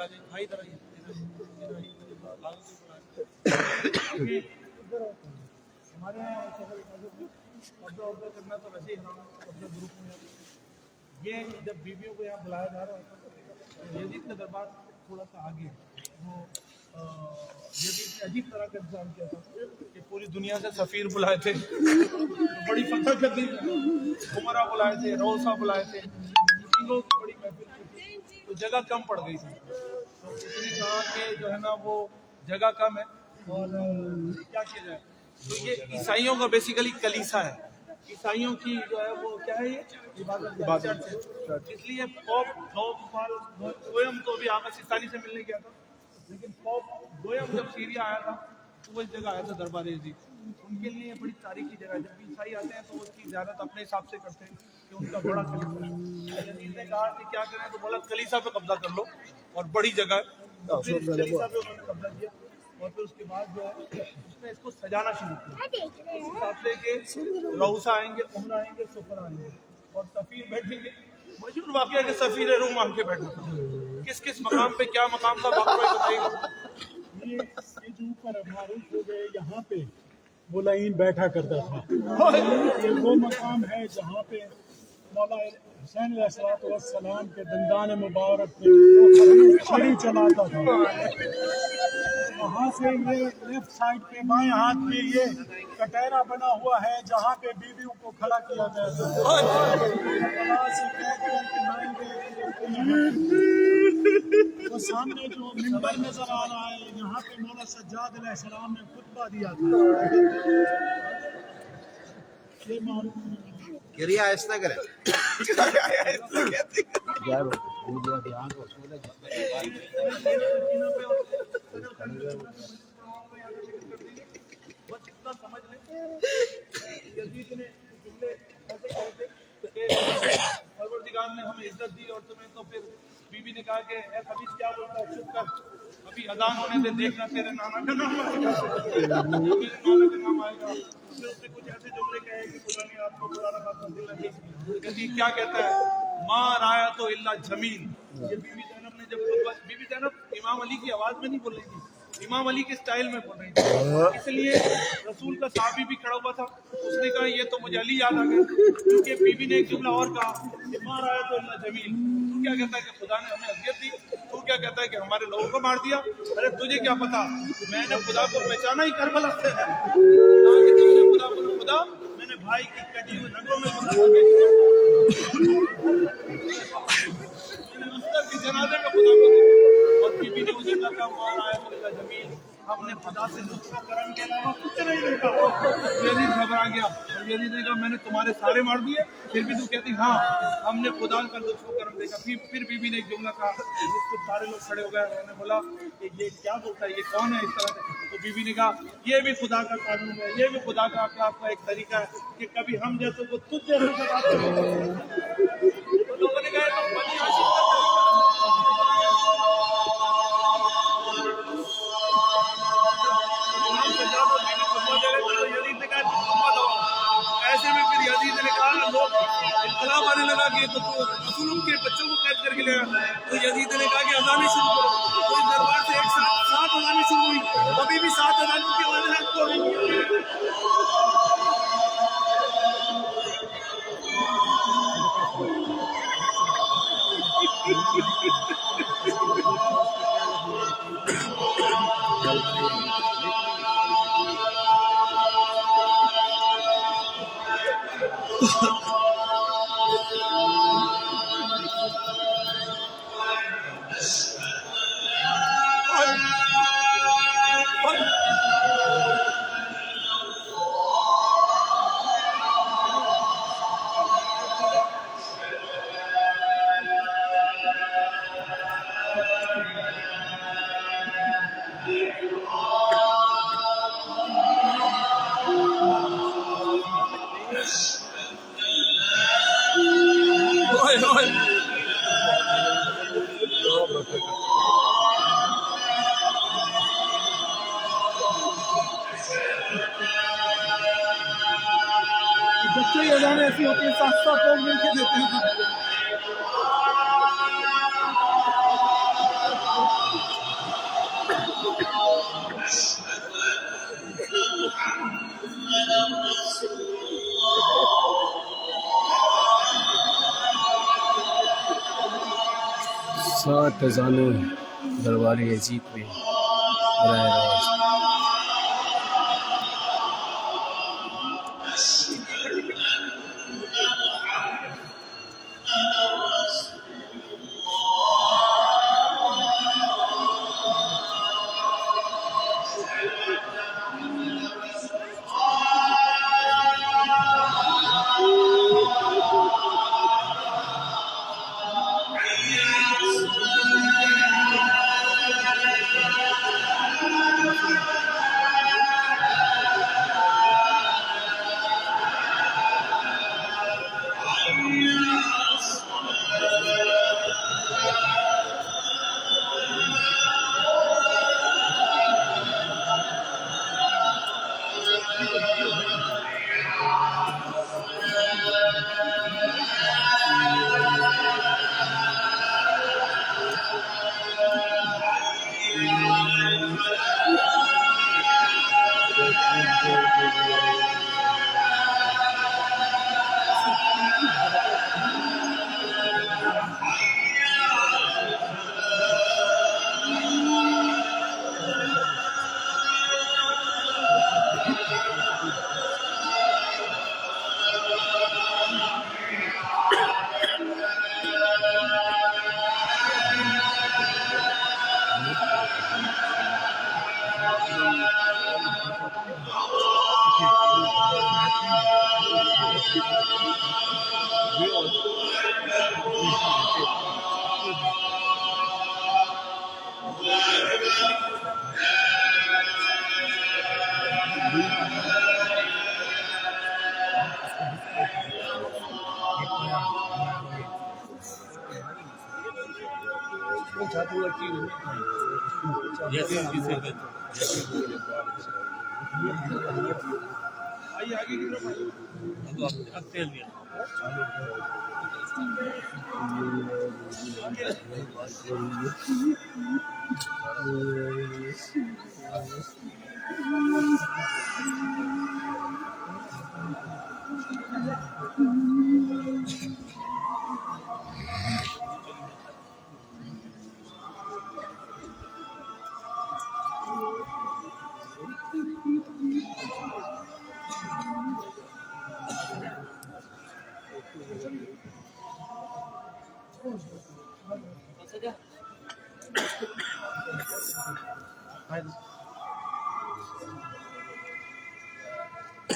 आ जाइए भाई, इधर आइए। हमारे यहाँ कब्जा उब्जा करना तो वैसे ही कब्जा ग्रुप में ये जब बीवियों को यहाँ बुलाया जा रहा होता है, यजीद का दरबार थोड़ा सा आगे, वो यजीद ने अजीब तरह का इंतजाम किया था कि पूरी दुनिया से सफ़ीर बुलाए थे, बड़ी फतह कर दी, उमरा बुलाए थे, रौसा बुलाए थे, लोग बड़ी महफिल थी, तो जगह कम पड़ गई थी। तो उसने कहा कि जो है ना वो जगह कम है और क्या किया जाए। तो ये ईसाइयों का बेसिकली कलीसा है, ईसाइयों की जो है वो क्या है, ये इबादत है। इसलिए पोप गोयम तो भी आका सिस्तानी से मिलने गया था, लेकिन पोप गोयम जब सीरिया आया था तो वो जगह आया था दरबार यजीद, उनके लिए बड़ी तारीखी जगह है। जब भी ईसाई आते हैं तो उसकी ज़्यारत अपने हिसाब से करते हैं कि उनका बड़ा कलीसा है। यजीद ने कहा कि क्या करें, तो बोला कलीसा पे कब्जा कर लो, और बड़ी जगह है, फिर कलीसा पे उन्होंने कब्जा किया। और फिर उसके बाद जो है उसने इसको सजाना शुरू किया, इस हिसाब से कि रऊसा आएंगे, उमरा आएंगे, सुफर आएंगे और सफ़ीर बैठेंगे। मशहूर वाक़या कि सफ़ीर रूम आके बैठा था, किस किस मकाम पे क्या मकाम था वाक़या बताइएगा। ये जो ऊपर मारूफ हो गए यहाँ पे मुलाइन बैठा करता था, ये वो मकाम है जहाँ पे मौला हुसैन अलैहिस्सलाम के दंदान मुबारक पे छड़ी चलाता था। वहाँ से ये लेफ्ट साइड पे बाएं हाथ में ये कटहरा बना हुआ है जहाँ पे बीवियों को खड़ा किया गया था। तो सामने जो मिंबर नजर आ रहा है, यहाँ पे मौला सज्जाद अलैहिस्सलाम ने खुतबा दिया था। ये मालूम गिरिया ऐसा करे परवरदिगार ने हमें इज्जत दी और तुम्हें, तो फिर बीवी ने कहा कि ए खबीस क्या बोलता है, चुप कर, अभी अजान होने दे, देखना तेरे नाना का नाम आएगा, तेरे नाना का नाम आएगा। फिर उसने कुछ ऐसे जुमले कहे कि खुदा ने आपको पुराना बात दिल लगी। कहती क्या कहता है, माँ राया तो इल्ला जमीन। ये बीवी ज़ैनब ने जब बीवी ज़ैनब इमाम अली की आवाज़ में नहीं बोल रही थी, इमाम अली के स्टाइल में बोल रही थी, इसलिए रसूल का साहबी भी खड़ा हुआ था, उसने कहा ये तो मुझे अली याद आ गया, क्योंकि बीवी ने एक जुमला और कहा कि माँ राया तो इल्ला जमील। तू क्या कहता है कि खुदा ने हमें अज़ियत दी, तू क्या कहता है कि हमारे लोगों को मार दिया, अरे तुझे क्या पता, मैंने खुदा को पहचाना ही करबला से है। खुदा बोलो खुदा, मैंने भाई की कटी हुई रंगों में की जनाजे में खुदा को देखा, और बीवी ने मुझे कहा मार आया तो जमीन, हमने खुदा से लुत्फ़ करम के अलावा कुछ नहीं देखा। यजीद घबरा गया और यजीद ने कहा मैंने तुम्हारे सारे मार दिए, फिर भी तू कहती हाँ हमने खुदा का लुत्फ़ करम देखा। फिर बीवी ने एक जुमला कहा जिसको सारे लोग खड़े हो गए, उन्होंने बोला कि ये क्या बोलता है, ये कौन है इस तरह से। तो बीवी ने कहा ये भी खुदा का कानून है, ये भी खुदा का अखलाक का एक तरीका है कि कभी हम जैसों को तुझ जैसों से बात करें। तो लोगों ने कहा तो बनी आशिक ऐसे में फिर यजीद ने कहा, लोग इनकलाब आने लगा कि तो रसूल के बच्चों को कैद करके ले आया। तो यजीद ने कहा कि अज़ानें शुरू करो, तो इस दरबार से एक साथ 7 अज़ानें शुरू हुई, अभी भी 7 अज़ानों की आवाज़ आपको बच्चे ये अज़ानें ऐसी होती है, 7 लोग मिलकर देते हैं। 7 اذانیں دربار یزید میں براہ راست۔ آئیے آگے کی طرف آئیے۔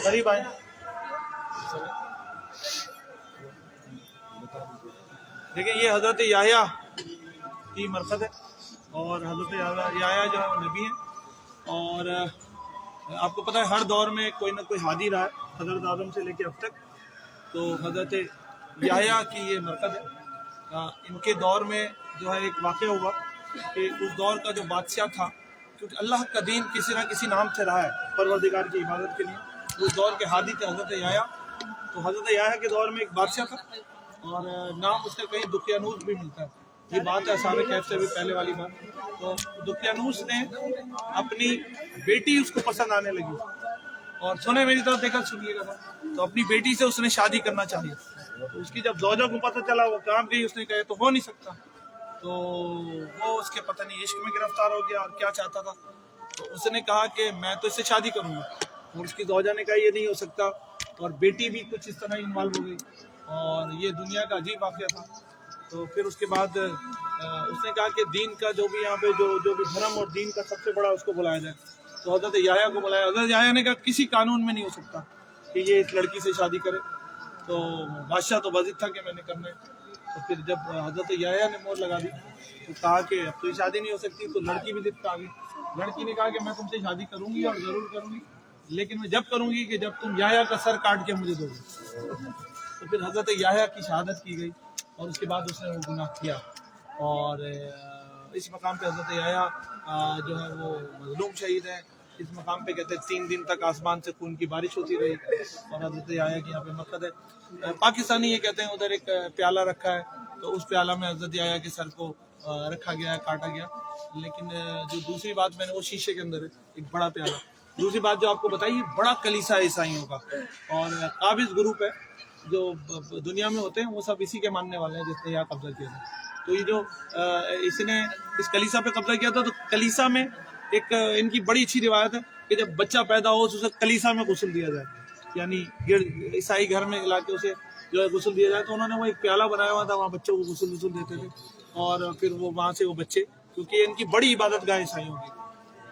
قریب آئیں۔ دیکھیں یہ حضرت یحییٰ کی مرقد ہے اور حضرت یحییٰ جو ہے وہ نبی ہیں، اور آپ کو پتہ ہے ہر دور میں کوئی نہ کوئی ہادی رہا ہے، حضرت آدم سے لے کے اب تک۔ تو حضرت یحییٰ کی یہ مرقد ہے۔ ان کے دور میں جو ہے ایک واقعہ ہوا کہ اس دور کا جو بادشاہ تھا، کیونکہ اللہ کا دین کسی نہ کسی نام سے رہا ہے پروردگار کی عبادت کے لیے، اس دور کے ہادی تھے حضرت یحییٰ۔ تو حضرت یحییٰ کے دور میں ایک بادشاہ تھا اور نام اس کا کہیں دقیانوس بھی ملتا ہے، یہ بات ہے اصحاب کہف سے بھی پہلے والی بات۔ تو دقیانوس نے اپنی بیٹی اس کو پسند آنے لگی، اور سنیں میری طرف دیکھا سنیے گا، تو اپنی بیٹی سے اس نے شادی کرنا چاہی۔ تو اس کی جب زوجہ کو پتہ چلا وہ کام گئی، اس نے کہا تو ہو نہیں سکتا، تو وہ اس کے پتہ نہیں عشق میں گرفتار ہو گیا اور کیا چاہتا تھا۔ تو اس نے کہا کہ میں تو اس سے شادی کروں گا، اور اس کی زوجہ نے کہا یہ نہیں ہو سکتا، اور بیٹی بھی کچھ اس طرح انوالو ہو گئی، اور یہ دنیا کا عجیب واقعہ تھا۔ تو پھر اس کے بعد اس نے کہا کہ دین کا جو بھی یہاں پہ جو بھی دھرم اور دین کا سب سے بڑا اس کو بلایا جائے۔ تو حضرت یحییٰ کو بلایا، حضرت یحییٰ نے کہا کسی قانون میں نہیں ہو سکتا کہ یہ اس لڑکی سے شادی کرے۔ تو بادشاہ تو باضد تھا کہ میں نے کرنا ہے۔ تو پھر جب حضرت یحییٰ نے مہر لگا دی تو کہا کہ اب تو یہ شادی نہیں ہو سکتی، تو لڑکی بھی ضد پہ آ گئی۔ لڑکی نے کہا کہ میں تم سے شادی کروں گی اور ضرور کروں گی، لیکن میں جب کروں گی کہ جب تم یحییٰ کا سر کاٹ کے مجھے دو گے۔ تو پھر حضرت یحییٰ کی شہادت کی گئی، اور اس کے بعد اس نے وہ گناہ کیا، اور اس مقام پہ حضرت یحییٰ جو ہے وہ مظلوم شہید ہے۔ اس مقام پہ کہتے ہیں 3 دن تک آسمان سے خون کی بارش ہوتی رہی، اور حضرت یحییٰ کی یہاں پہ مرقد ہے۔ پاکستانی یہ کہتے ہیں ادھر ایک پیالہ رکھا ہے، تو اس پیالہ میں حضرت یحییٰ کے سر کو رکھا گیا ہے، کاٹا گیا۔ لیکن جو دوسری بات میں نے وہ شیشے کے اندر ہے ایک بڑا پیالہ۔ دوسری بات جو آپ کو بتائی، بڑا کلیسا ہے عیسائیوں کا، اور قابض گروپ ہے जो दुनिया में होते हैं वो सब इसी के मानने वाले हैं जिसने यहाँ कब्जा किया था। तो ये जो इसने इस कलीसा पे कब्जा किया था, तो कलीसा में एक इनकी बड़ी अच्छी रिवायत है कि जब बच्चा पैदा हो तो उसे कलीसा में गुस्ल दिया जाए, यानी ईसाई घर में इलाके उसे जो है गुस्ल दिया जाए। तो उन्होंने वो एक प्याला बनाया हुआ था, वहाँ बच्चों को गुस्ल देते थे, और फिर वो वहाँ से वो बच्चे, क्योंकि इनकी बड़ी इबादत गाह ईसाइयों की।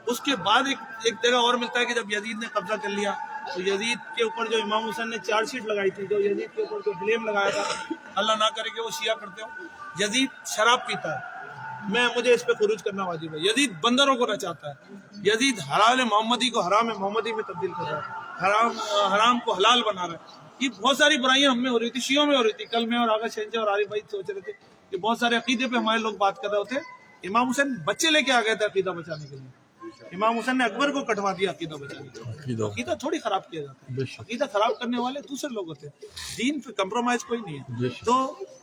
उसके बाद एक जगह और मिलता है कि जब यजीद ने कब्जा कर लिया तो यजीद के ऊपर जो इमाम हुसैन ने चार्जशीट लगाई थी, जो यजीद के ऊपर जो ब्लेम लगाया था, अल्लाह ना करे कि वो शिया करते हो, यजीद शराब पीता है, मुझे इस पे खुरूज करना वाजिब है। यजीद बंदरों को नचाता है, यजीद हलाल मोहम्मदी को हराम मोहम्मदी में तब्दील कर रहा है, हराम को हलाल बना रहा है। ये बहुत सारी बुराइयां हम में हो रही थी, शियों में हो रही थी। कल मैं और आगा शहंशाह और आरिफ भाई सोच रहे थे कि बहुत सारे अकीदे पे हमारे लोग बात कर रहे होते। इमाम हुसैन बच्चे लेके आ गए थे अकीदा बचाने के लिए। इमाम हुसैन ने अकबर को कटवा दिया अकीदा बचाने के लिए। अकीदा थोड़ी खराब किया जाता है, अकीदा खराब करने वाले दूसरे लोग होते हैं, दीन पे कंप्रोमाइज कोई नहीं है। तो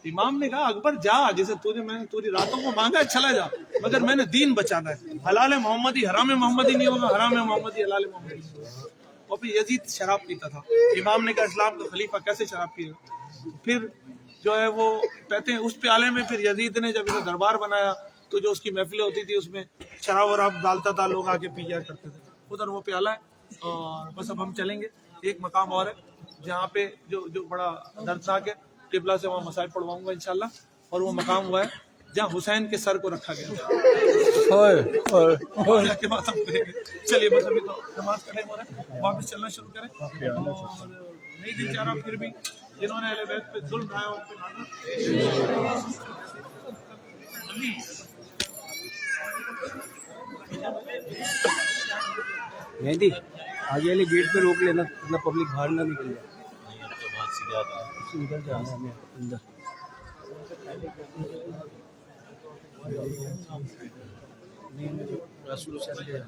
इमाम ने कहा अकबर जा, जैसे तूने रातों को मांगा है, चला जा, मगर मैंने दीन बचाना है। हलाल मोहम्मदी हराम मोहम्मदी नहीं होगा, हराम मोहम्मदी हलाल मोहम्मदी नहीं होगा। और फिर यजीद शराब पीता था। इमाम ने कहा इस्लाम का खलीफा कैसे शराब पिएगा? फिर जो है वो कहते हैं उस प्याले में फिर यजीद ने जब इन्हें दरबार बनाया तो जो उसकी महफिलें होती थी उसमें शराब वराब डालता था, लोग आके पी जाया करते थे। उधर वो प्याला है। और बस अब हम चलेंगे, एक मकाम और है जहाँ पे जो बड़ा दर्दनाक है, किबला से वहाँ मसाइल पढ़वाऊंगा इंशाल्लाह। और वो मकाम हुआ है जहाँ हुसैन के सर को रखा गया। चलिए बस अभी तो नमाज का टाइम हो रहा है, वापस चलना शुरू करें। और नहीं दिल चाह रहा फिर भी जिन्होंने अहले बैत पे जुल्म ढाया उन पे मेहदी आगे वाले गेट पे रोक लेना, इतना पब्लिक बाहर ना निकल जाए। निकल जाना हमें अंदर। रासूल हुसैन के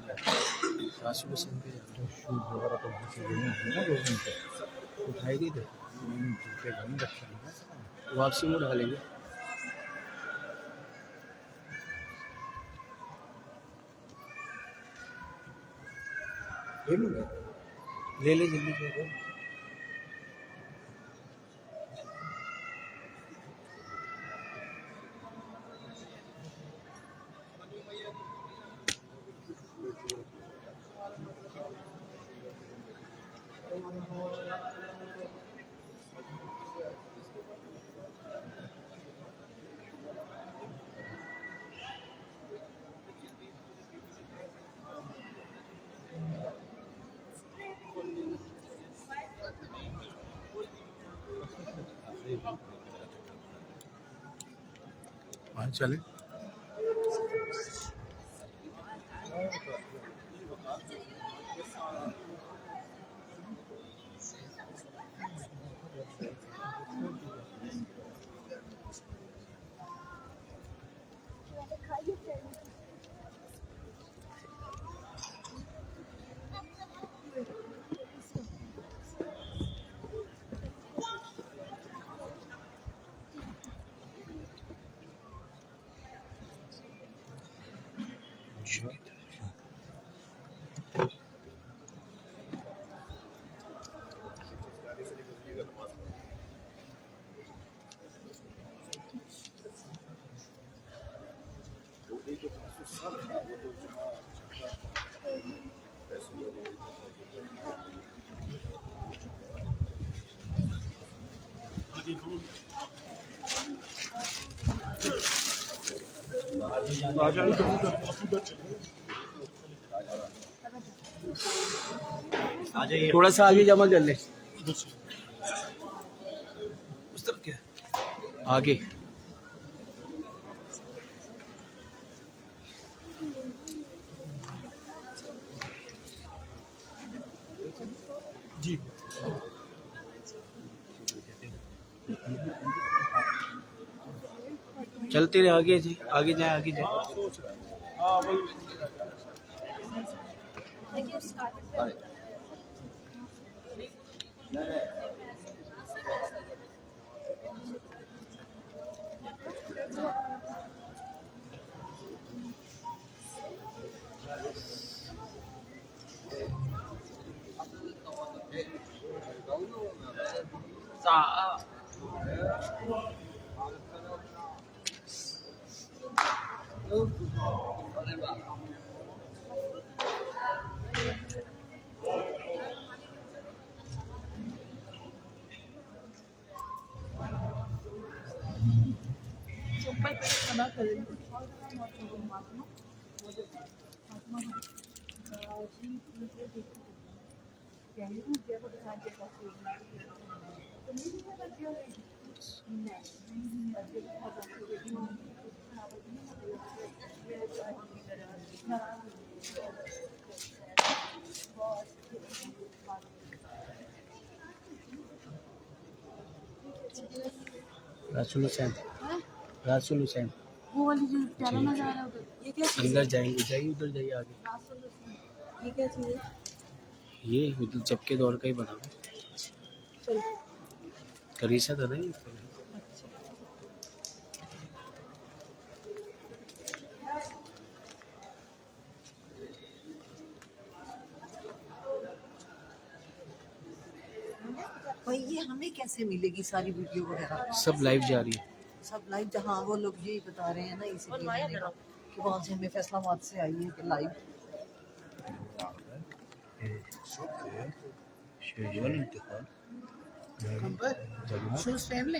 शूट वगैरह तो वहाँ से उठाई नहीं थे, वापसी में डालेंगे। ले ले जल्दी से। चले थोड़ा सा आगे जमा कर ले, उस तरफ क्या आगे। जी चलते रहे, आगे जी, आगे जाए, आगे जाए। हाँ वही रासुल हुसैन, रासुल हुसैन वो वाली जो प्यारा नजर आ रहा है उधर, ये क्या चीज़ अंदर जाएंगे, जाइए उधर जाइए आगे। है? ये क्या चीज़ है? ये मतलब जब के दौर का ही बना हुआ चलो करीसा था ना ये। भाई ये हमें कैसे मिलेगी सारी वीडियो वगैरह? सब लाइव जा रही है। सब लाइव जहाँ वो लोग यही बता रहे हैं ना, इसीलिए मैंने कहा कि वहाँ से हमें फैसलाबाद से आई है कि लाइव।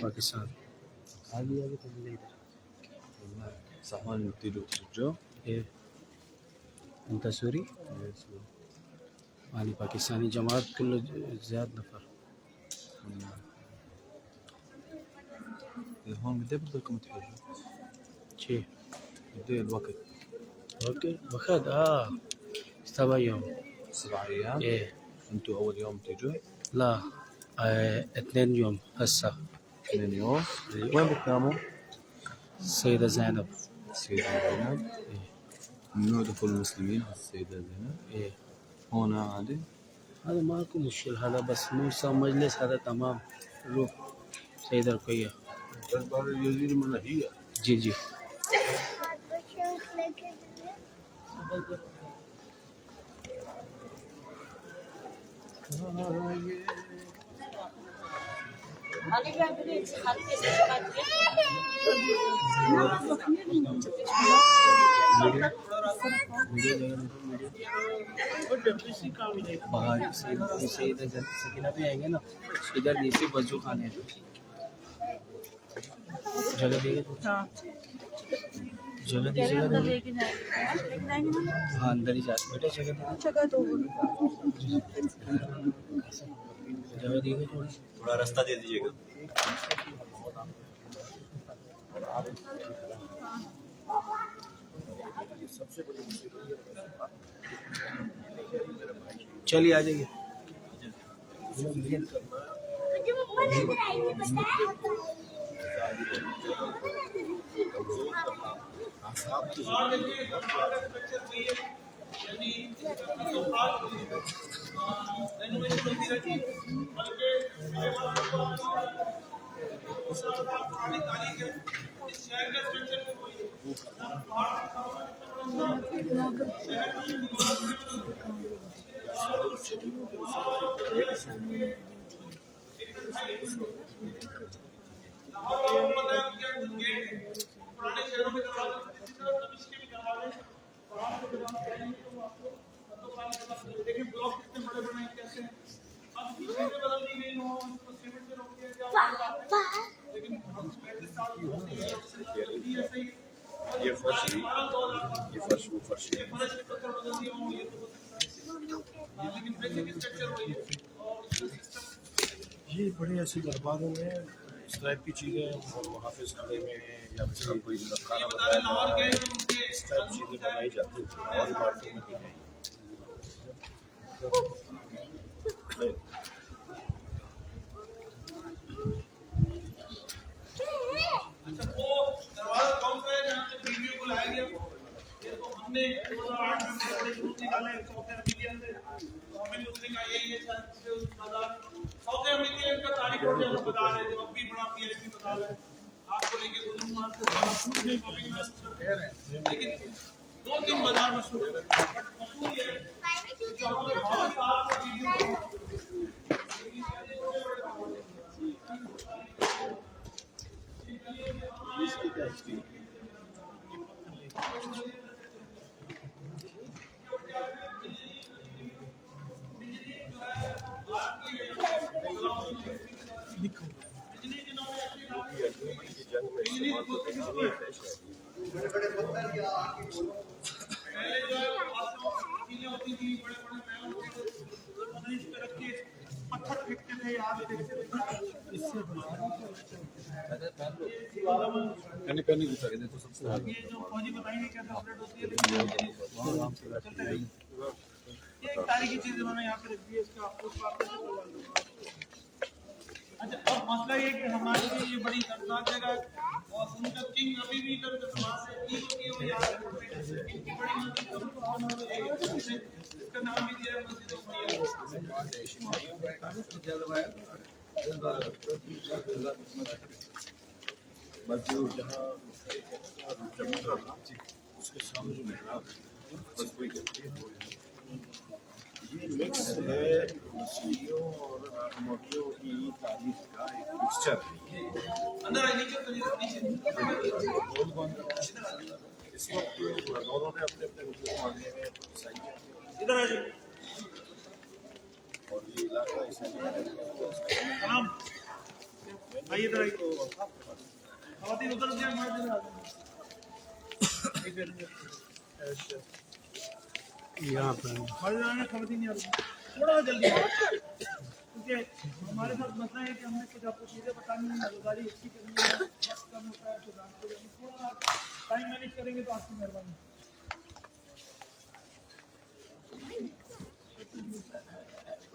पाकिस्तान आगे आगे तो मिले इधर صحوان يبتدوا يخرجوا ये انت سوري مالي पाकिस्तानी जमात كله زياد نفر هون قد ايه بدكم تحجوا؟ شي قد ايه الوقت؟ اوكي واخد تبع يوم 7 ايام؟ ايه انتوا اول يوم تيجوا؟ لا 2 يوم هسه 2 يوم؟ إيه. وين بتناموا؟ السيدة زينب السيدة زينب؟ إيه. ممنوع دخول المسلمين على السيدة زينب؟ ايه هون عادي؟ هذا ماكو مشكلة، هذا بس موسى مجلس هذا تمام. روح سيدة رقية دربار اليزيد المنهجية. جي جي बाहर से इधर सकीना पे आएंगे ना, इधर नीचे वजू खाने हैं। जगह देगा तो जगह दीजिएगा तो हाँ अंदर ही जा बेटा जगह देगा जगह देगा थोड़ा रास्ता दे दीजिएगा। चलिए आ जाइए। ये फर्श वो फर्श ये बड़े ऐसे दरबारों में इस टाइप की चीज़ें और मुहाफिज खाने में या फिर कोई खाना बनाया इस टाइप चीज़ें बनाई जाती हैं और इमारतों में भी हैं। पत्थर फेंकते थे, याद फेंकते थे। ये जो फौजी बताएंगे कैसे ऑपरेट होती है, लेकिन ये एक तारीखी चीज इन्होंने यहाँ पे रख दी है, इसका उस बात पे तो लगा दूंगा। अच्छा, अब मसला ये है कि हमारे लिए ये बड़ी दर्दनाक जगह है और उनका किंग अभी भी इधर उधर समाज से की हो यहाँ पे इनकी बड़ी मस्जिद इसका नाम भी दिया है मस्जिद उसके सामने जो मेहराब है बस वही कहती है। ये मिक्स है मसीहियों और मोटियों की तारीफ का एक मिक्सचर है। अंदर आने के तो नीचे इस वक्त दोनों ने अपने अपने रुपये मांगने में सही है इधर आ जाइए। और ये इलाका इसलिए सलाम आइए इधर आइए। खातिन उधर से हमारे इधर आ जाइए। यहाँ पर हमारे आने खातिन नहीं आ रही, थोड़ा जल्दी क्योंकि हमारे साथ मसला है कि हमने कुछ आपको चीज़ें बतानी है, गाड़ी अच्छी करनी है, वक्त कम होता है तो थोड़ा टाइम मैनेज करेंगे तो आपकी मेहरबानी।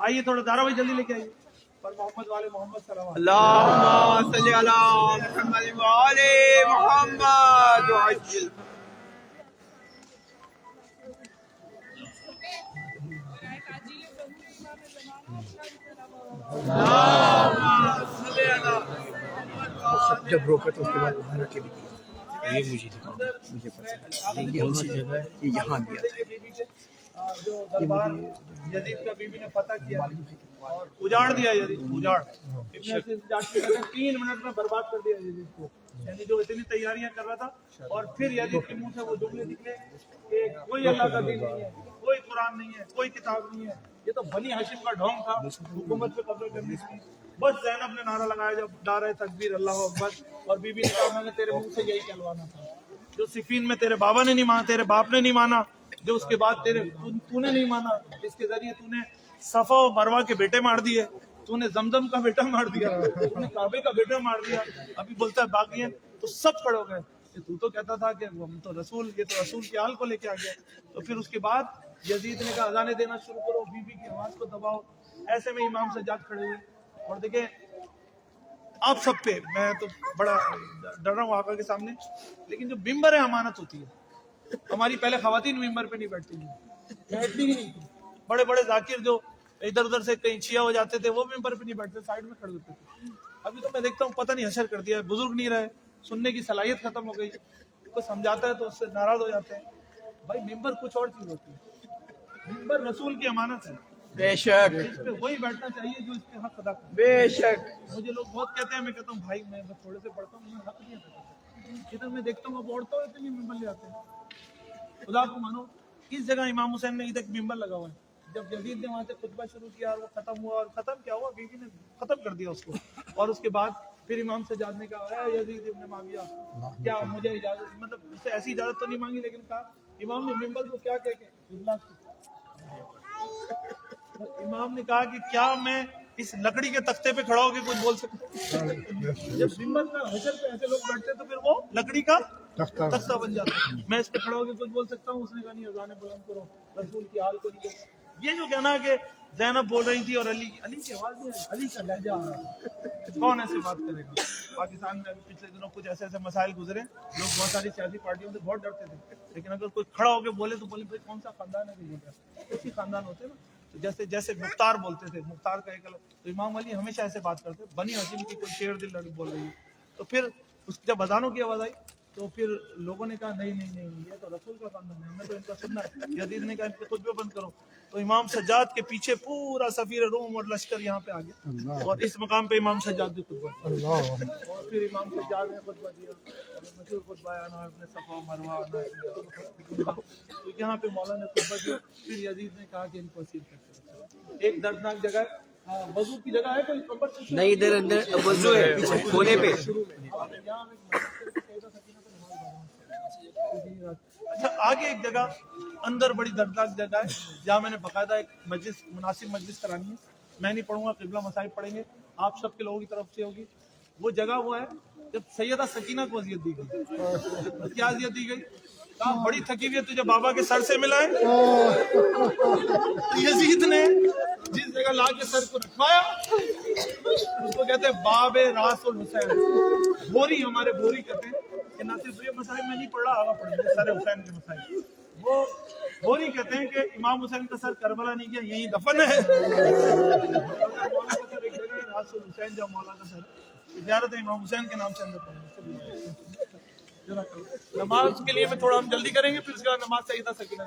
आइए थोड़ा दारा भाई जल्दी लेके आइए पर मोहम्मद वाले मोहम्मद सलाम اللهم صل على محمد وآل محمد وعجل जब रोका तो उसके बाद वहाँ के लिए ये मुझे दिखाओ, मुझे पता है ये कौन सी जगह है, ये यहाँ दिया था। जो दरबार यजीद का बीबी ने पता किया और उजाड़ दिया यजीद, उजाड़ 3 मिनट में बर्बाद कर दिया यजीद को, यानी जो इतनी तैयारियां कर रहा था। और फिर यजीद के मुंह से वो जुमले निकले कि कोई अल्लाह का दीन नहीं है, कोई कुरान नहीं है, कोई किताब नहीं है, ये तो बनी हाशिम का ढोंग था हुकूमत पे कब्जा करने की। बस ज़ैनब ने नारा लगाया जब डारा तकबीर अल्लाह अकबर, और बीबी ने कहा मैंने तेरे मुंह से यही कहलवाना था, जो सिफीन में तेरे बाबा ने नहीं माना, तेरे बाप ने नहीं माना, जो उसके बाद तूने नहीं माना, इसके जरिए तूने सफा और मरवा के बेटे मार दिए, तूने जमजम का बेटा मार दिया, तूने काबे का बेटा मार दिया, अभी बोलता है बाकी है, तो सब खड़े हो गए। तू तो कहता था कि हम तो रसूल, ये तो रसूल की आल को लेके आ गया। तो फिर उसके बाद यजीद ने कहा अजाने देना शुरू करो, बीबी की आवाज को दबाओ। ऐसे में इमाम सज्जाद खड़े हुए और देखे आप सब पे, मैं तो बड़ा डर रहा हूँ आका के सामने, लेकिन जो मिंबर है अमानत होती है। हमारी पहले खवातीन मिंबर पे नहीं बैठती थी, बैठती ही नहीं थी। बड़े बड़े जाकिर जो इधर उधर से कहीं छिया हो जाते थे वो मिंबर पे नहीं बैठते, साइड में खड़े होते थे। अभी तो मैं देखता हूँ पता नहीं हशर कर दिया है, बुजुर्ग नहीं रहे, सुनने की सलाहियत खत्म हो गई, कोई समझाता है तो उससे नाराज हो जाते हैं। भाई मिंबर कुछ और चीज होती है, मिंबर रसूल की अमानत है, बेशक इस पे वही बैठना चाहिए जो इसके हक अदा करे। बेशक मुझे लोग बहुत कहते हैं, मैं कहता हूँ भाई मैं बस थोड़े से पढ़ता हूँ, मैं हक नहीं अदा करता। इधर मैं देखता हूँ अब औरतों इतने मिंबर ले आते हैं। खुदा को मानो इस जगह इमाम हुसैन ने इधर मिंबर लगा हुआ है, जब यजीद ने वहाँ से खुतबा शुरू किया और वो खत्म हुआ, और खत्म क्या हुआ, बीवी ने खत्म कर दिया उसको। और उसके बाद फिर इमाम सज्जाद ने कहा यजीद इब्न मुआविया क्या मुझे इजाजत, मतलब उससे ऐसी इजाजत तो नहीं मांगी, लेकिन कहा इमाम ने मिंबर को क्या कह के इमाम ने कहा कि क्या मैं इस लकड़ी के तख्ते पे खड़ा होकर कुछ बोल सकता हूँ? जब मिंबर में हशर पे ऐसे लोग बैठते तो फिर वो लकड़ी का तख्ता बन जाता है। मैं इस पे खड़ा होकर कुछ बोल सकता हूँ? उसने कहा नहीं, अज़ान बुलंद करो, रसूल की हाल को नहीं। ये जो कहना कि ज़ैनब बोल रही थी और अली की आवाज में अली का लहजा आ रहा है, कौन ऐसे बात करेगा? पाकिस्तान में अभी पिछले दिनों कुछ ऐसे ऐसे मसाइल गुजरे, लोग बहुत सारी सियासी पार्टियों से बहुत डरते थे, लेकिन अगर कोई खड़ा होकर बोले तो बोले भाई कौन सा खानदान है, बोल रहा इसी खानदान होते ना। तो जैसे मुख्तार बोलते थे, मुख्तार का एक अलग, तो इमाम अली हमेशा ऐसे बात करते, बनी हसीम की कोई शेर दिल लड़की बोल रही है, तो फिर उस जब अजानों की आवाज आई तो फिर लोगों ने कहा नहीं नहीं नहीं, ये तो रसूल का कानून है, हमें तो इनका सुनना है। यजीद ने कहा इनके खुतबे बंद करो। तो इमाम सज्जाद के पीछे पूरा सफीर रोम और लश्कर यहाँ पे आ गया और इस मकाम पे इमाम सज्जाद ने खुतबा दिया। और फिर इमाम सज्जाद ने खुतबा दिया, मशहूर खुतबा है ना अपने सफा मरवा ना, तो यहाँ पे मौला ने खुतबा दिया। फिर यजीद ने कहा कि इनको असीर करके रखो। एक दर्दनाक जगह है, वजू की जगह है, कोई कब्र नहीं, इधर अंदर वजू है पीछे कोने पे। अच्छा, आगे एक जगह अंदर बड़ी दर्दनाक जगह है जहाँ मैंने बकायदा एक मजलिस, मुनासिब मजलिस करानी है। मैं नहीं पढ़ूंगा, किबला मसाइब पढ़ेंगे, आप सबके लोगों की तरफ से होगी। वो जगह वो है जब सैयदा सकीना को अजियत दी गई। क्या अजियत दी गई? कहा बड़ी थकी हुई है, तुझे बाबा के सर से मिला है। तो यजीद ने जिस जगह ला के सर को रखवाया उसको कहते हैं बाबे रासुल हुसैन। बोरी, हमारे बोरी कहते हैं कि ना सिर्फ ये मसाइब में नहीं पढ़ रहा, आगा पढ़ेंगे सर हुसैन के मसाइब। वो बोरी कहते हैं कि इमाम हुसैन का सर करबला नहीं किया, यही दफन है। रासुल हुसैन जो मौला का सर इजारत है इमाम हुसैन के नाम से अंदर पढ़ेंगे। नमाज के लिए मैं थोड़ा हम जल्दी करेंगे, फिर उसके बाद नमाज सईदा सकीना।